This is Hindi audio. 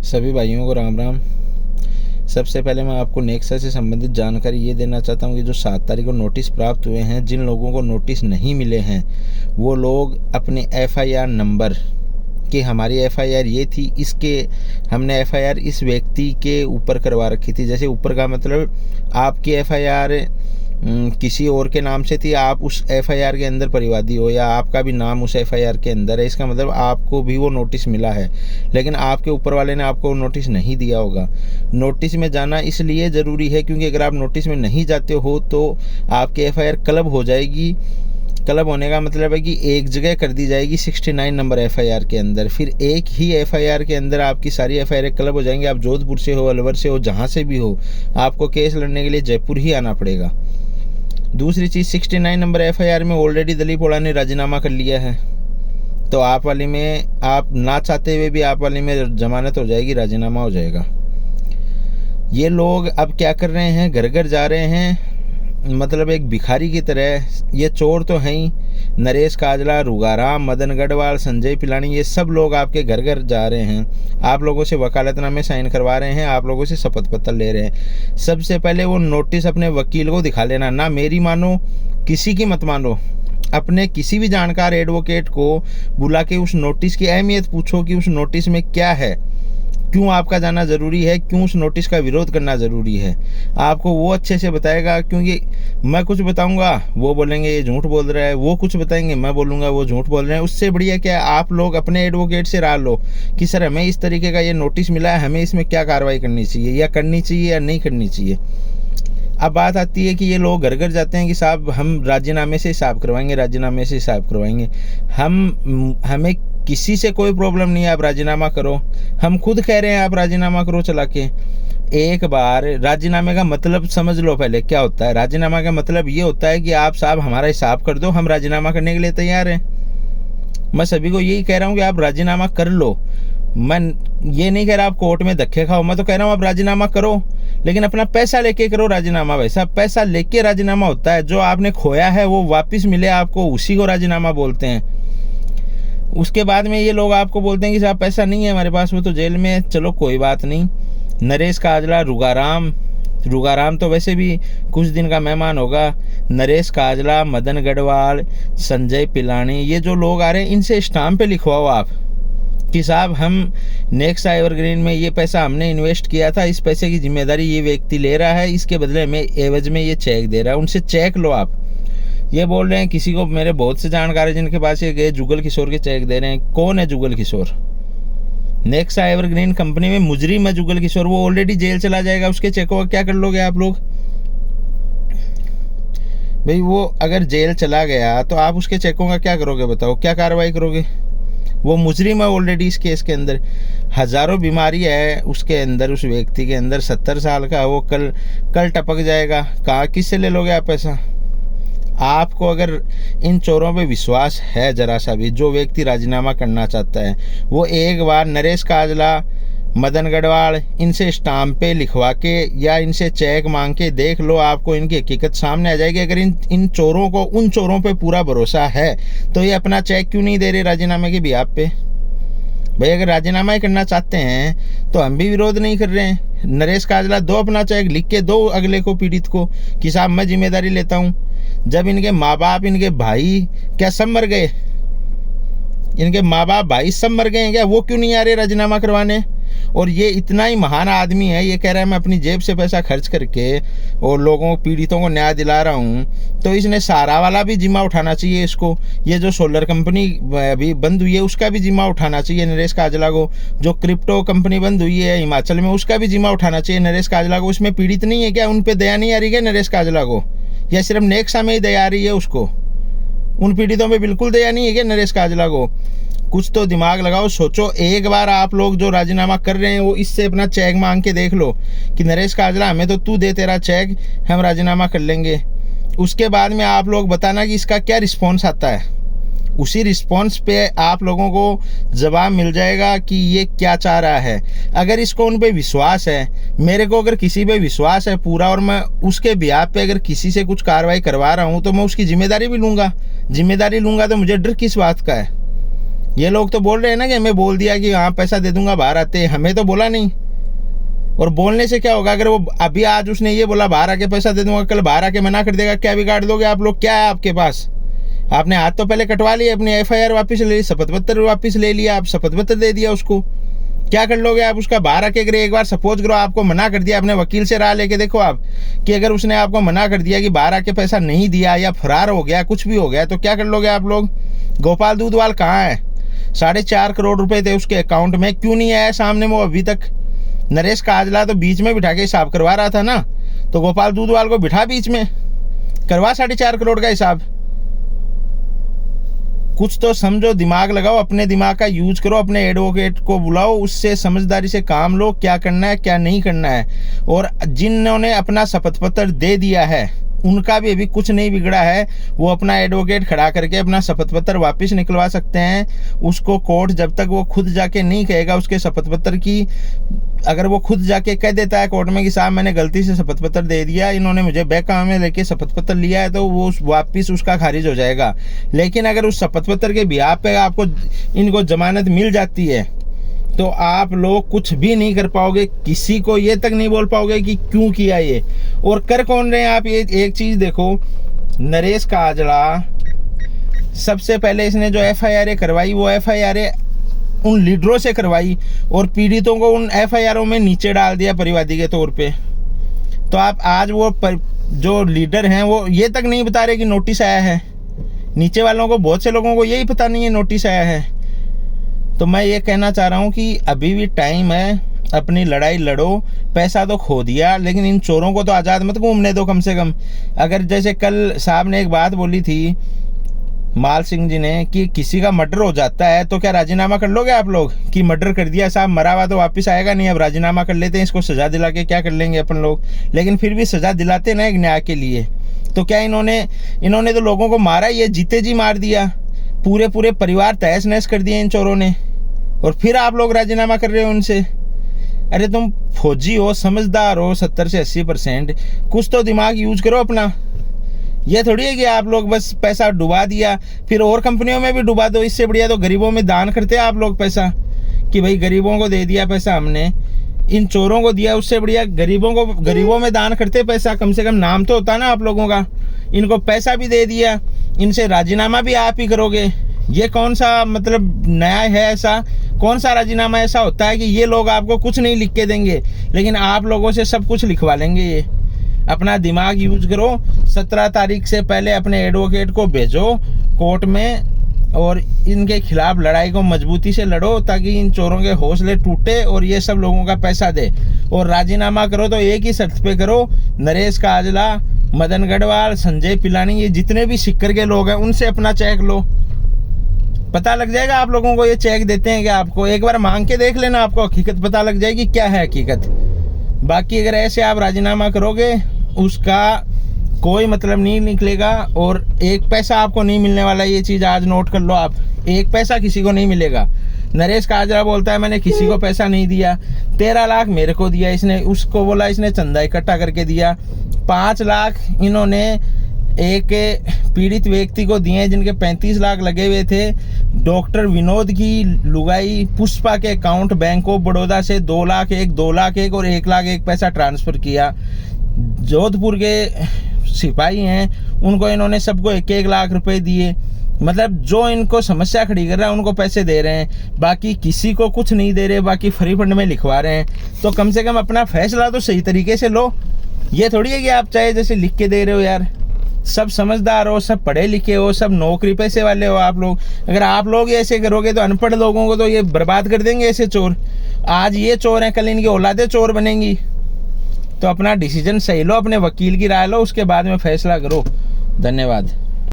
सभी भाइयों को राम राम। सबसे पहले मैं आपको नेक्सा से संबंधित जानकारी ये देना चाहता हूँ कि जो 7 तारीख को नोटिस प्राप्त हुए हैं, जिन लोगों को नोटिस नहीं मिले हैं वो लोग अपने FIR नंबर कि हमारी FIR ये थी, इसके हमने FIR इस व्यक्ति के ऊपर करवा रखी थी। जैसे ऊपर का मतलब आपकी FIR किसी और के नाम से थी, आप उस FIR के अंदर परिवादी हो या आपका भी नाम उस FIR के अंदर है, इसका मतलब आपको भी वो नोटिस मिला है, लेकिन आपके ऊपर वाले ने आपको नोटिस नहीं दिया होगा। नोटिस में जाना इसलिए ज़रूरी है क्योंकि अगर आप नोटिस में नहीं जाते हो तो आपकी FIR क्लब हो जाएगी। क्लब होने का मतलब है कि एक जगह कर दी जाएगी 69 नंबर FIR के अंदर, फिर एक ही FIR के अंदर आपकी सारी FIR क्लब हो जाएंगे। आप जोधपुर से हो, अलवर से हो, जहाँ से भी हो, आपको केस लड़ने के लिए जयपुर ही आना पड़ेगा। दूसरी चीज़, 69 नंबर FIR में ऑलरेडी दलीप ओड़ा ने राजीनामा कर लिया है, तो आप वाली में आप ना चाहते हुए भी आप वाली में जमानत हो जाएगी, राजीनामा हो जाएगा। ये लोग अब क्या कर रहे हैं, घर घर जा रहे हैं, मतलब एक भिखारी की तरह। ये चोर तो हैं ही, नरेश काजला, रुगाराम, मदन गढ़वाल, संजय पिलानी, ये सब लोग आपके घर घर जा रहे हैं, आप लोगों से वकालतनामे साइन करवा रहे हैं, आप लोगों से शपथ पत्र ले रहे हैं। सबसे पहले वो नोटिस अपने वकील को दिखा लेना, ना मेरी मानो, किसी की मत मानो। अपने किसी भी जानकार एडवोकेट को बुला के उस नोटिस की अहमियत पूछो कि उस नोटिस में क्या है, क्यों आपका जाना ज़रूरी है, क्यों उस नोटिस का विरोध करना ज़रूरी है। आपको वो अच्छे से बताएगा, क्योंकि मैं कुछ बताऊंगा वो बोलेंगे ये झूठ बोल रहा है, वो कुछ बताएंगे मैं बोलूँगा वो झूठ बोल रहे हैं। उससे बढ़िया क्या, आप लोग अपने एडवोकेट से राय लो कि सर हमें इस तरीके का ये नोटिस मिला है, हमें इसमें क्या कार्रवाई करनी चाहिए या करनी चाहिए या नहीं करनी चाहिए। अब बात आती है कि ये लोग घर घर जाते हैं कि साहब हम राजीनामे से हिसाब करवाएंगे, राजीनामे से हिसाब करवाएंगे। हमें किसी से कोई प्रॉब्लम नहीं है, आप राजीनामा करो। हम खुद कह रहे हैं आप राजीनामा करो चला के। एक बार राजीनामे का मतलब समझ लो पहले क्या होता है। राजीनामा का मतलब ये होता है कि आप साहब हमारा हिसाब कर दो, हम राजीनामा करने के लिए तैयार हैं। मैं सभी को यही कह रहा हूँ कि आप राजीनामा कर लो। मैं ये नहीं कह रहा आप कोर्ट में धक्के खाओ, मैं तो कह रहा हूँ आप राजीनामा करो, लेकिन अपना पैसा लेके करो राजीनामा। भाई साहब पैसा लेके राजीनामा होता है, जो आपने खोया है वो वापस मिले आपको, उसी को राजीनामा बोलते हैं। उसके बाद में ये लोग आपको बोलते हैं कि साहब पैसा नहीं है हमारे पास, वो तो जेल में है। चलो कोई बात नहीं। नरेश काजला, रुगाराम तो वैसे भी कुछ दिन का मेहमान होगा। नरेश काजला, मदन गढ़वाल, संजय पिलानी, ये जो लोग आ रहे हैं इनसे स्टाम्प पे लिखवाओ आप कि साहब हम नेक्सा एवरग्रीन में ये पैसा हमने इन्वेस्ट किया था, इस पैसे की जिम्मेदारी ये व्यक्ति ले रहा है, इसके बदले में एवज में ये चेक दे रहा है। उनसे चेक लो आप। ये बोल रहे हैं किसी को, मेरे बहुत से जानकार हैं जिनके पास ये गए जुगल किशोर के चेक दे रहे हैं। कौन है Jugal Kishore? Nexa evergreen company में मुजरिम है जुगल किशोर, वो ऑलरेडी जेल चला जाएगा। उसके चेकों का क्या कर लोगे आप लोग? भाई वो अगर जेल चला गया तो आप उसके चेकों का क्या करोगे बताओ, क्या कार्रवाई करोगे? वो मुजरिम है ऑलरेडी इस केस के अंदर। हज़ारों बीमारी है उसके अंदर, उस व्यक्ति के अंदर। 70 साल का वो कल टपक जाएगा। कहाँ किससे ले लोगे आप पैसा? आपको अगर इन चोरों पे विश्वास है जरा सा भी, जो व्यक्ति राजीनामा करना चाहता है वो एक बार नरेश काजला, मदन गढ़वाल, इनसे स्टाम्प पे लिखवा के या इनसे चेक मांग के देख लो, आपको इनकी हकीकत सामने आ जाएगी। अगर इन चोरों को, उन चोरों पे पूरा भरोसा है तो ये अपना चेक क्यों नहीं दे रहे राजीनामे के बिहाफ पे? भाई अगर राजीनामा ही करना चाहते हैं तो हम भी विरोध नहीं कर रहे हैं। नरेश काजला दो अपना चेक, लिख के दो अगले को, पीड़ित को, कि साहब मैं जिम्मेदारी लेता हूँ। जब इनके माँ बाप, इनके भाई क्या सब मर गए? इनके माँ बाप भाई सब मर गए हैं क्या? वो क्यों नहीं आ रहे राजीनामा करवाने? और ये इतना ही महान आदमी है, ये कह रहा है मैं अपनी जेब से पैसा खर्च करके और लोगों, पीड़ितों को न्याय दिला रहा हूँ, तो इसने सारा वाला भी जिम्मा उठाना चाहिए इसको। ये जो सोलर कंपनी अभी बंद हुई है उसका भी जिम्मा उठाना चाहिए नरेश काजला को। जो क्रिप्टो कंपनी बंद हुई है हिमाचल में उसका भी जिम्मा उठाना चाहिए नरेश काजला को। उसमें पीड़ित नहीं है क्या? उन पर दया नहीं आ रही क्या नरेश काजला को? या सिर्फ नेक्सा में ही दया आ रही है उसको? उन पीड़ितों पे बिल्कुल दया नहीं है क्या नरेश काजला को? कुछ तो दिमाग लगाओ, सोचो। एक बार आप लोग जो राजीनामा कर रहे हैं वो इससे अपना चेक मांग के देख लो कि नरेश काजला हमें तो तू दे तेरा चेक, हम राजीनामा कर लेंगे। उसके बाद में आप लोग बताना कि इसका क्या रिस्पॉन्स आता है। उसी रिस्पॉन्स पे आप लोगों को जवाब मिल जाएगा कि ये क्या चाह रहा है। अगर इसको उन पे विश्वास है, मेरे को अगर किसी पे विश्वास है पूरा, और मैं उसके बिहाफ पे अगर किसी से कुछ कार्रवाई करवा रहा हूँ तो मैं उसकी जिम्मेदारी भी लूँगा। जिम्मेदारी लूँगा तो मुझे डर किस बात का है? ये लोग तो बोल रहे हैं ना कि हमें बोल दिया कि हाँ पैसा दे दूंगा बाहर आते, हमें तो बोला नहीं। और बोलने से क्या होगा? अगर वो अभी आज उसने ये बोला बाहर आके पैसा दे दूंगा, कल बाहर आके मना कर देगा, क्या बिगाड़ दोगे आप लोग? क्या है आपके पास? आपने हाथ तो पहले कटवा लिया, अपनी FIR वापस ले ली, शपथ पत्र वापस ले लिया, आप शपथ पत्र दे दिया उसको, क्या कर लोगे आप उसका? बाहर आके अगर एक बार सपोज करो आपको मना कर दिया, अपने वकील से राय लेके देखो आप कि अगर उसने आपको मना कर दिया कि बाहर आके पैसा नहीं दिया या फरार हो गया, कुछ भी हो गया, तो क्या कर लोगे आप लोग? गोपाल दूधवाल कहाँ है? 4.5 करोड़ रुपए थे उसके अकाउंट में, क्यों नहीं आया सामने वो अभी तक? नरेश काजला तो बीच में बिठा के हिसाब करवा रहा था ना, तो गोपाल दूधवाल को बिठा बीच में, करवा 4.5 करोड़ का हिसाब। कुछ तो समझो, दिमाग लगाओ, अपने दिमाग का यूज करो, अपने एडवोकेट को बुलाओ, उससे समझदारी से काम लो, क्या करना है क्या नहीं करना है। और जिन्होंने अपना शपथ पत्र दे दिया है उनका भी अभी कुछ नहीं बिगड़ा है, वो अपना एडवोकेट खड़ा करके अपना शपथ पत्र वापस निकलवा सकते हैं। उसको कोर्ट जब तक वो खुद जाके नहीं कहेगा उसके शपथ पत्र की, अगर वो खुद जाके कह देता है कोर्ट में कि साहब मैंने गलती से शपथ पत्र दे दिया, इन्होंने मुझे बहकावे में लेके शपथ पत्र लिया है, तो वो वापिस उसका खारिज हो जाएगा। लेकिन अगर उस शपथ पत्र के बिहाफ पे आपको इनको जमानत मिल जाती है तो आप लोग कुछ भी नहीं कर पाओगे, किसी को ये तक नहीं बोल पाओगे कि क्यों किया ये। और कर कौन रहे हैं आप? ये एक चीज़ देखो, नरेश काजला सबसे पहले इसने जो FIR करवाई वो FIR उन लीडरों से करवाई और पीड़ितों को उन FIR में नीचे डाल दिया परिवादी के तौर पे। तो आप आज वो जो लीडर हैं वो ये तक नहीं बता रहे कि नोटिस आया है। नीचे वालों को, बहुत से लोगों को यही पता नहीं है नोटिस आया है। तो मैं ये कहना चाह रहा हूँ कि अभी भी टाइम है, अपनी लड़ाई लड़ो। पैसा तो खो दिया, लेकिन इन चोरों को तो आज़ाद मत घूमने दो कम से कम। अगर जैसे कल साहब ने एक बात बोली थी माल सिंह जी ने कि किसी का मर्डर हो जाता है तो क्या राजीनामा कर लोगे आप लोग कि मर्डर कर दिया साहब, मरा हुआ तो वापस आएगा नहीं, अब राजीनामा कर लेते हैं, इसको सज़ा दिला के क्या कर लेंगे अपन लोग। लेकिन फिर भी सज़ा दिलाते ना एक न्याय के लिए। तो क्या इन्होंने तो लोगों को मारा, ये जीते जी मार दिया, पूरे परिवार तहस नहस कर दिए इन चोरों ने, और फिर आप लोग राजीनामा कर रहे हो उनसे। अरे तुम फौजी हो, समझदार हो 70 से 80%, कुछ तो दिमाग यूज करो अपना। ये थोड़ी है कि आप लोग बस पैसा डुबा दिया फिर और कंपनियों में भी डुबा दो। इससे बढ़िया तो गरीबों में दान करते आप लोग पैसा, कि भाई गरीबों को दे दिया पैसा हमने, इन चोरों को दिया, उससे बढ़िया गरीबों में दान करते पैसा, कम से कम नाम तो होता ना आप लोगों का। इनको पैसा भी दे दिया, इनसे राजीनामा भी आप ही करोगे। ये कौन सा मतलब न्याय है? ऐसा कौन सा राजीनामा ऐसा होता है कि ये लोग आपको कुछ नहीं लिख के देंगे लेकिन आप लोगों से सब कुछ लिखवा लेंगे? ये अपना दिमाग यूज करो। 17 तारीख से पहले अपने एडवोकेट को भेजो कोर्ट में और इनके खिलाफ लड़ाई को मजबूती से लड़ो, ताकि इन चोरों के हौसले टूटे और ये सब लोगों का पैसा दे। और राजीनामा करो तो एक ही शर्त पे करो, नरेश काजला, मदन गढ़वाल, संजय पिलानी, ये जितने भी सिक्कर के लोग हैं उनसे अपना चेक लो। पता लग जाएगा आप लोगों को ये चेक देते हैं क्या आपको। एक बार मांग के देख लेना, आपको हकीकत पता लग जाएगी क्या है हकीकत। बाकी अगर ऐसे आप राजीनामा करोगे उसका कोई मतलब नहीं निकलेगा और एक पैसा आपको नहीं मिलने वाला। ये चीज़ आज नोट कर लो आप, एक पैसा किसी को नहीं मिलेगा। नरेश काजला बोलता है मैंने किसी को पैसा नहीं दिया, 13 लाख मेरे को दिया इसने, उसको बोला इसने चंदा इकट्ठा करके दिया। 5 लाख इन्होंने एक पीड़ित व्यक्ति को दिए जिनके 35 लाख लगे हुए थे। डॉक्टर विनोद की लुगाई पुष्पा के अकाउंट बैंक ऑफ बड़ौदा से 2 लाख एक, 2 लाख एक और 1 लाख एक पैसा ट्रांसफ़र किया। जोधपुर के सिपाही हैं उनको इन्होंने सबको 1-1 लाख रुपए दिए। मतलब जो इनको समस्या खड़ी कर रहा है उनको पैसे दे रहे हैं, बाकी किसी को कुछ नहीं दे रहे, बाकी फ्री फंड में लिखवा रहे हैं। तो कम से कम अपना फैसला तो सही तरीके से लो। ये थोड़ी है कि आप चाहे जैसे लिख के दे रहे हो यार। सब समझदार हो, सब पढ़े लिखे हो, सब नौकरी पैसे वाले हो आप लोग। अगर आप लोग ऐसे करोगे तो अनपढ़ लोगों को तो ये बर्बाद कर देंगे ऐसे चोर। आज ये चोर हैं, कल इनकी औलादें चोर बनेंगी। तो अपना डिसीजन सही लो, अपने वकील की राय लो, उसके बाद में फैसला करो। धन्यवाद।